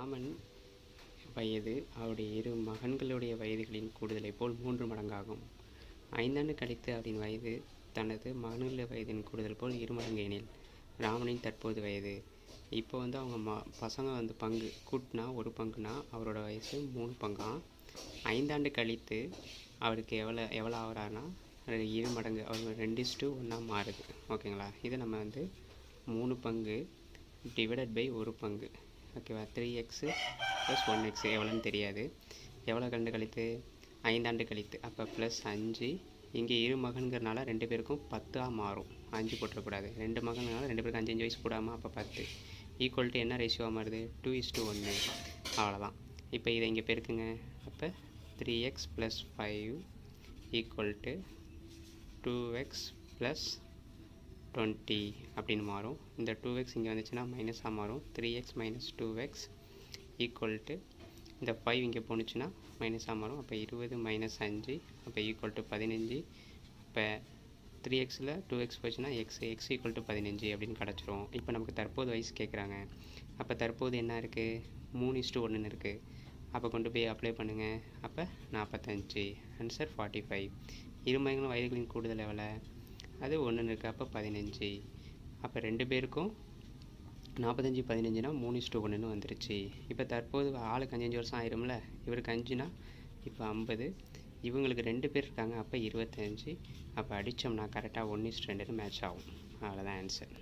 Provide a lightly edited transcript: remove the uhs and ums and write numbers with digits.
ராமன் வயது அவருடைய இரு மகன்களுடைய வயதுகளின் கூடுதலை போல் 3 மடங்காகும். 5 ஆண்டு கழித்து அவரின் வயது தனது மகன்களுடைய வயதின் கூடுதல் போல் 2 மடங்கு எனில் ராமனின் தற்போது வயது. இப்போ அவங்க பசங்க பங்கு கூட்டினா 1 பங்குனா அவரோட வயசு 3 பங்காம். 5 ஆண்டு கழித்து அவருக்கு எவ்வளோ ஆகிறாருன்னா 2 மடங்கு, அவர் 2:1 மாறுது. ஓகேங்களா? இதை நம்ம 3 பங்கு டிவைடட் பை 1 பங்கு. ஓகேவா? 3x + 1x எவ்வளோன்னு தெரியாது. எவ்வளோ கண்டு கழித்து 5 ஆண்டு கழித்து, அப்போ +5. இங்கே 2 மகன்கிறனால 2 பேருக்கும் 10 மாறும். 5 போட்டுறக்கூடாது. 2 மகன்கிறனால 2 பேருக்கும் 5 வயசு கூடாமல், அப்போ 10 ஈக்குவல் என்ன ரேஷியோவாக மாறுது? 2:1. அவ்வளோதான். இப்போ இதை இங்கே பெருக்குங்க. அப்போ 3x + 5 = 2x + 20 அப்படின்னு மாறும். இந்த 2x இங்கே வந்துச்சுன்னா மைனஸாக மாறும். 3x - 2x = இந்த 5 இங்கே போணுச்சுன்னா மைனஸாக மாறும். அப்போ 20 - 5 அப்போ = 15. இப்போ 3xல் 2x போச்சுன்னா x = 15 அப்படின்னு கிடச்சிரும். இப்போ நமக்கு தற்போது வயசு கேட்குறாங்க. அப்போ தற்போது என்ன இருக்குது? 3:1 இருக்குது. அப்போ கொண்டு போய் அப்ளை பண்ணுங்கள். அப்போ 45. ஆன்சர் 45. இரு மகன்களின் வயதுகளின் கூடுதல் எவ்வளோ? அது 1 இருக்குது. அப்போ 15. அப்போ 2 பேருக்கும் 45 15னா 3:1 வந்துருச்சு. இப்போ தற்போது ஆளுக்கு 5 வருஷம் ஆயிரும்ல. இவருக்கு 5னா இப்போ 50. இவங்களுக்கு 2 பேர் இருக்காங்க. அப்போ 25. அப்போ அடித்தோம்னா கரெக்டாக 1:2 மேட்ச் ஆகும். அவ்வளோதான் ஆன்சர்.